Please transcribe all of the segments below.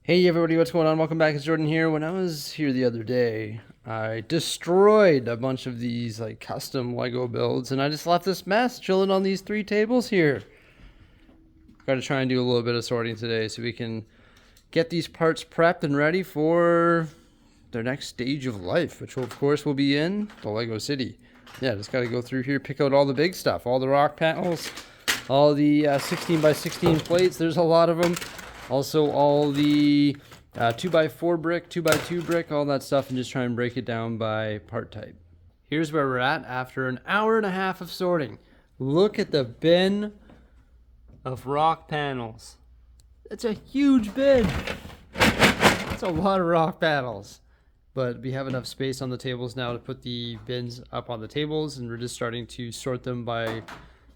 Hey everybody, what's going on? Welcome back. It's Jordan here. When I was here the other day, I destroyed a bunch of these like custom Lego builds and I just left this mess chilling on these three tables here. Got to try and do a little bit of sorting today so we can get these parts prepped and ready for their next stage of life, which of course will be in the Lego City. Yeah, just got to go through here, pick out all the big stuff, all the rock panels, all the 16 by 16 plates. There's a lot of them. Also all the 2x4 brick, 2x2 brick, all that stuff, and just try and break it down by part type. Here's where we're at after an hour and a half of sorting. Look at the bin of rock panels. It's a huge bin. That's a lot of rock panels. But we have enough space on the tables now to put the bins up on the tables, and we're just starting to sort them by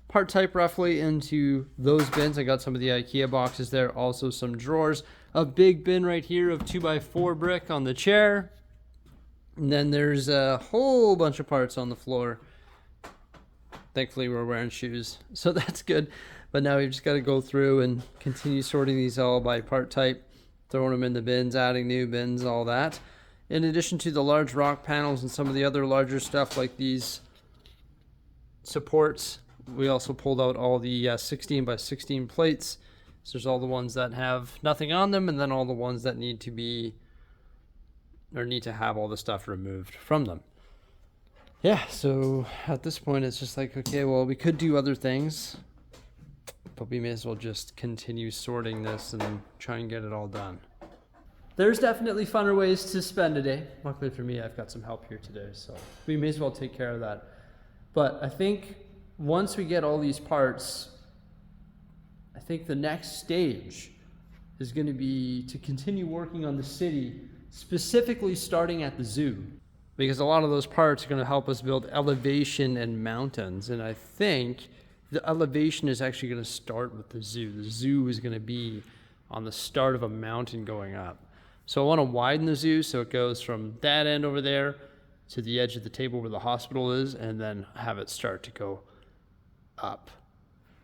part type roughly into those bins. I got some of the IKEA boxes there, also some drawers, a big bin right here of 2x4 brick on the chair, and then there's a whole bunch of parts on the floor. Thankfully we're wearing shoes, so that's good. But now we've just got to go through and continue sorting these all by part type, throwing them in the bins, adding new bins, all that. In addition to the large rock panels and some of the other larger stuff like these supports, we also pulled out all the 16 by 16 plates. So there's all the ones that have nothing on them, and then all the ones that need to have all the stuff removed from them. Yeah, so at this point it's just like, okay, well, we could do other things, but we may as well just continue sorting this and try and get it all done. There's definitely funner ways to spend a day. Luckily for me, I've got some help here today, so we may as well take care of that. But I think once we get all these parts, I think the next stage is going to be to continue working on the city, specifically starting at the zoo, because a lot of those parts are going to help us build elevation and mountains. And I think the elevation is actually going to start with the zoo. The zoo is going to be on the start of a mountain going up. So I want to widen the zoo so it goes from that end over there to the edge of the table where the hospital is, and then have it start to go up.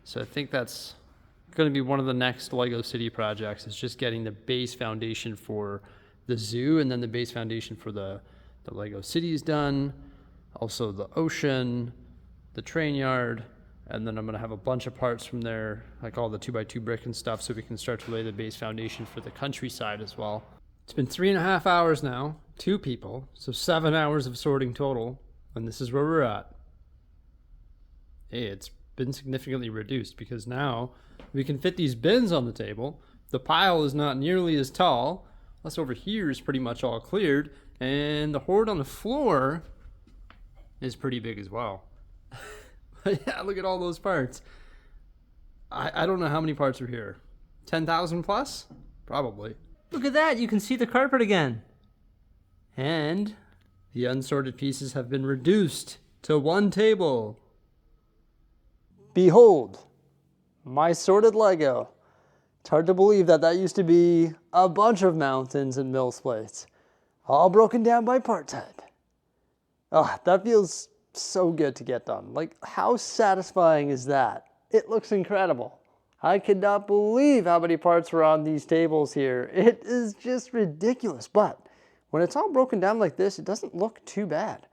So I think that's going to be one of the next Lego City projects, is just getting the base foundation for the zoo, and then the base foundation for the Lego Cities done, also the ocean, the train yard, and then I'm going to have a bunch of parts from there, like all the 2x2 brick and stuff, so we can start to lay the base foundation for the countryside as well. It's been 3.5 hours now, 2 people, so 7 hours of sorting total, and this is where we're at. Hey, it's been significantly reduced because now we can fit these bins on the table. The pile is not nearly as tall. Plus over here is pretty much all cleared, and the hoard on the floor is pretty big as well. But yeah, look at all those parts. I don't know how many parts are here. 10,000 plus? Probably. Look at that, you can see the carpet again. And the unsorted pieces have been reduced to one table. Behold, my sorted Lego. It's hard to believe that used to be a bunch of mountains and mill plates, all broken down by part type. Oh, that feels so good to get done. Like, how satisfying is that? It looks incredible. I could not believe how many parts were on these tables here. It is just ridiculous. But when it's all broken down like this, it doesn't look too bad.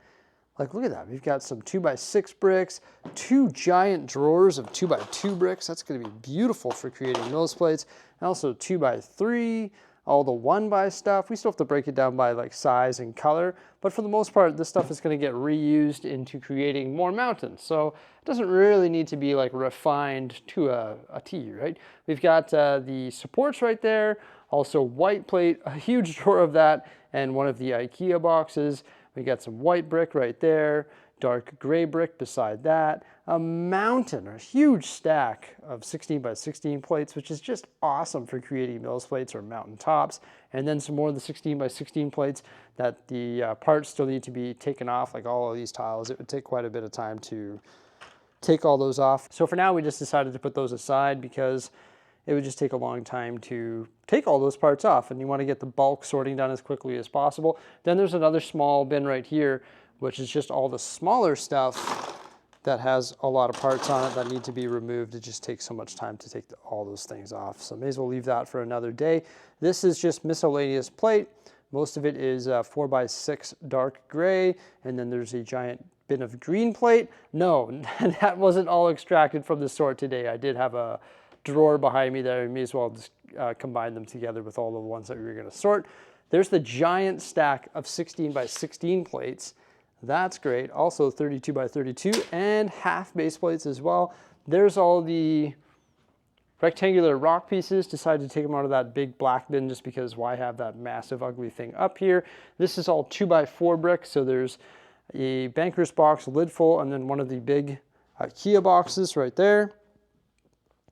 Like, look at that. We've got some 2x6 bricks, 2 giant drawers of 2x2 bricks. That's going to be beautiful for creating nose plates. And also 2x3, all the 1x stuff. We still have to break it down by like size and color. But for the most part, this stuff is going to get reused into creating more mountains. So it doesn't really need to be like refined to a T, right? We've got the supports right there. Also white plate, a huge drawer of that, and one of the IKEA boxes. We got some white brick right there, dark gray brick beside that, a mountain, a huge stack of 16 by 16 plates, which is just awesome for creating mills plates or mountain tops, and then some more of the 16 by 16 plates that the parts still need to be taken off, like all of these tiles. It would take quite a bit of time to take all those off. So for now, we just decided to put those aside because it would just take a long time to take all those parts off, and you want to get the bulk sorting done as quickly as possible. Then there's another small bin right here, which is just all the smaller stuff that has a lot of parts on it that need to be removed. It just takes so much time to take all those things off. So may as well leave that for another day. This is just miscellaneous plate. Most of it is 4x6 dark gray, and then there's a giant bin of green plate. No, that wasn't all extracted from the sort today. I did have a drawer behind me there. I may as well just combine them together with all the ones that we were going to sort. There's the giant stack of 16x16 plates. That's great. Also 32x32 and half base plates as well. There's all the rectangular rock pieces. Decided to take them out of that big black bin just because why have that massive ugly thing up here. This is all 2x4 brick. So there's a banker's box lid full and then one of the big IKEA boxes right there.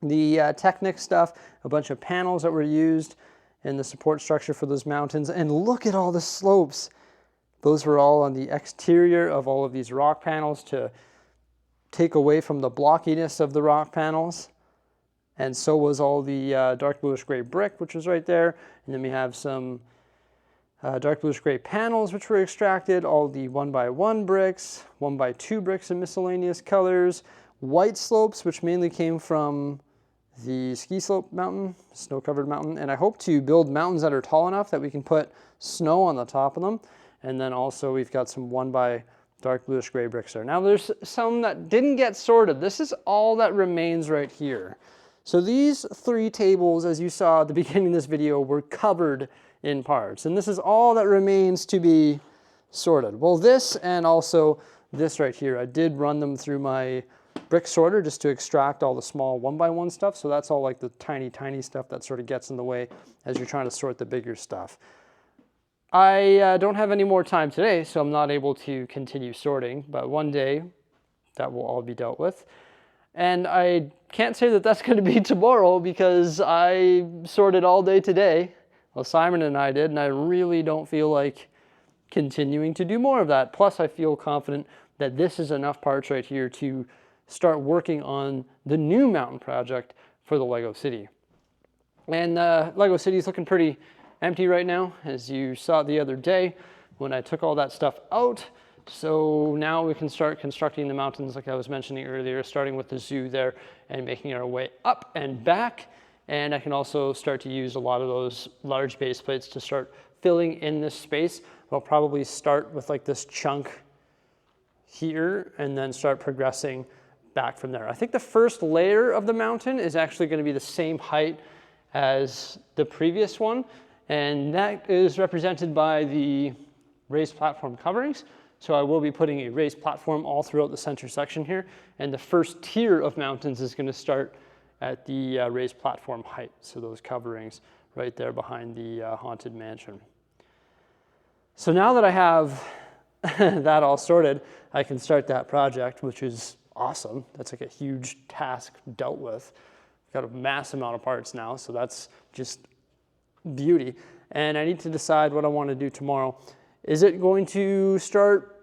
The Technic stuff, a bunch of panels that were used in the support structure for those mountains. And look at all the slopes. Those were all on the exterior of all of these rock panels to take away from the blockiness of the rock panels. And so was all the dark bluish gray brick, which was right there. And then we have some dark bluish gray panels, which were extracted, all the 1x1 bricks, 1x2 bricks in miscellaneous colors, white slopes, which mainly came from the ski slope mountain, snow-covered mountain. And I hope to build mountains that are tall enough that we can put snow on the top of them. And then also we've got some 1x dark bluish gray bricks there. Now there's some that didn't get sorted. This is all that remains right here. So these 3 tables, as you saw at the beginning of this video, were covered in parts. And this is all that remains to be sorted. Well, this and also this right here, I did run them through my brick sorter just to extract all the small 1x1 stuff. So that's all like the tiny, tiny stuff that sort of gets in the way as you're trying to sort the bigger stuff. I don't have any more time today, so I'm not able to continue sorting, but one day that will all be dealt with. And I can't say that that's going to be tomorrow because I sorted all day today. Well, Simon and I did, and I really don't feel like continuing to do more of that. Plus, I feel confident that this is enough parts right here to start working on the new mountain project for the Lego City. And Lego City is looking pretty empty right now, as you saw the other day when I took all that stuff out. So now we can start constructing the mountains like I was mentioning earlier, starting with the zoo there and making our way up and back. And I can also start to use a lot of those large base plates to start filling in this space. I'll probably start with like this chunk here and then start progressing back from there. I think the first layer of the mountain is actually going to be the same height as the previous one. And that is represented by the raised platform coverings. So I will be putting a raised platform all throughout the center section here. And the first tier of mountains is going to start at the raised platform height. So those coverings right there behind the haunted mansion. So now that I have that all sorted, I can start that project, which is awesome. That's like a huge task dealt with. I've got a massive amount of parts now, so that's just beauty. And I need to decide what I want to do tomorrow. Is it going to start,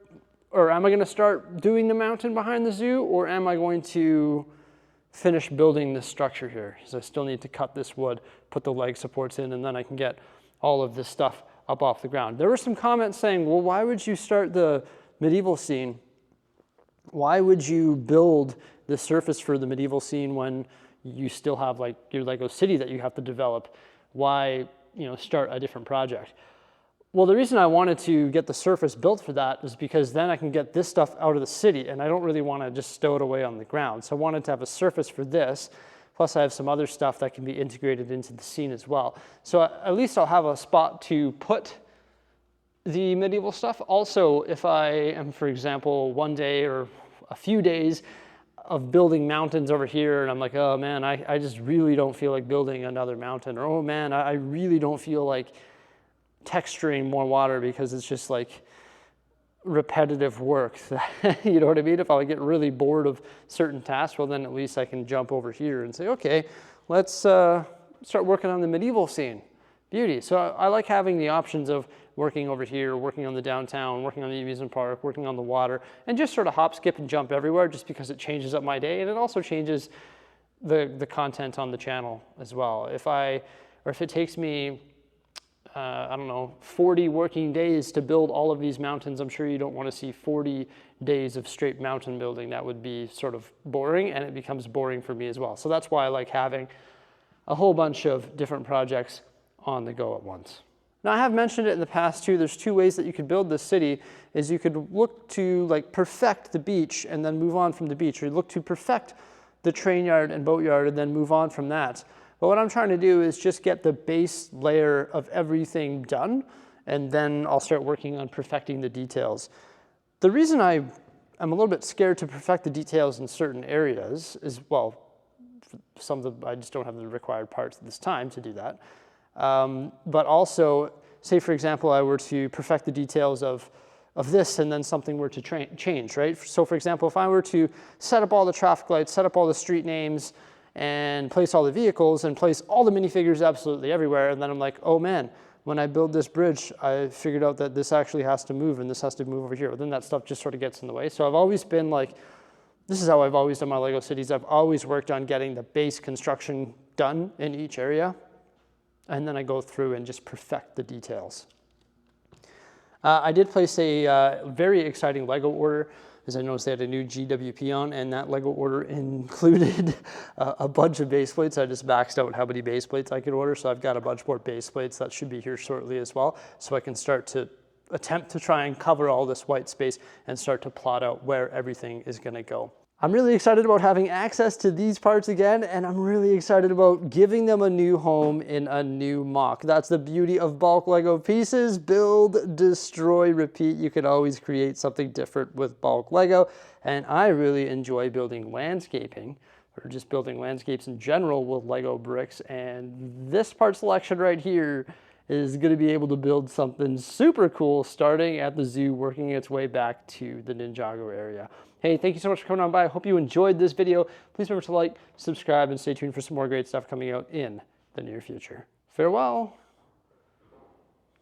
or am I going to start doing the mountain behind the zoo, or am I going to finish building this structure here? Because I still need to cut this wood, put the leg supports in, and then I can get all of this stuff up off the ground. There were some comments saying, well, why would you start the medieval scene? Why would you build the surface for the medieval scene when you still have like your Lego City that you have to develop? Why, start a different project? Well, the reason I wanted to get the surface built for that is because then I can get this stuff out of the city, and I don't really want to just stow it away on the ground. So I wanted to have a surface for this, plus I have some other stuff that can be integrated into the scene as well. So at least I'll have a spot to put the medieval stuff. Also, if I am, for example, one day or a few days of building mountains over here, and I'm like, oh man, I just really don't feel like building another mountain, or oh man, I really don't feel like texturing more water because it's just like repetitive work. You know what I mean? If I get really bored of certain tasks, well then at least I can jump over here and say, okay, let's start working on the medieval scene. Beauty. So I like having the options of working over here, working on the downtown, working on the amusement park, working on the water, and just sort of hop, skip, and jump everywhere just because it changes up my day, and it also changes the content on the channel as well. If it takes me I don't know, 40 working days to build all of these mountains. I'm sure you don't want to see 40 days of straight mountain building. That would be sort of boring, and it becomes boring for me as well. So that's why I like having a whole bunch of different projects on the go at once. Now, I have mentioned it in the past too. There's two ways that you could build this city. Is you could look to like perfect the beach and then move on from the beach, or you look to perfect the train yard and boat yard and then move on from that. But what I'm trying to do is just get the base layer of everything done, and then I'll start working on perfecting the details. The reason I'm a little bit scared to perfect the details in certain areas is, well, some of I just don't have the required parts at this time to do that. But also, say for example, I were to perfect the details of this and then something were to change, right? So for example, if I were to set up all the traffic lights, set up all the street names, and place all the vehicles and place all the minifigures absolutely everywhere, and then I'm like, oh man, when I build this bridge, I figured out that this actually has to move and this has to move over here. Well, then that stuff just sort of gets in the way. So I've always been like, this is how I've always done my Lego cities. I've always worked on getting the base construction done in each area, and then I go through and just perfect the details. I did place a very exciting Lego order, as I noticed they had a new GWP on, and that Lego order included a bunch of base plates. I just maxed out how many base plates I could order, so I've got a bunch more base plates that should be here shortly as well, so I can start to attempt to try and cover all this white space and start to plot out where everything is going to go. I'm really excited about having access to these parts again, and I'm really excited about giving them a new home in a new MOC. That's the beauty of bulk Lego pieces. Build, destroy, repeat. You can always create something different with bulk Lego, and I really enjoy building landscaping, or just building landscapes in general with Lego bricks, and this part selection right here is going to be able to build something super cool starting at the zoo, working its way back to the Ninjago area. Hey, thank you so much for coming on by. I hope you enjoyed this video. Please remember to like, subscribe, and stay tuned for some more great stuff coming out in the near future. Farewell.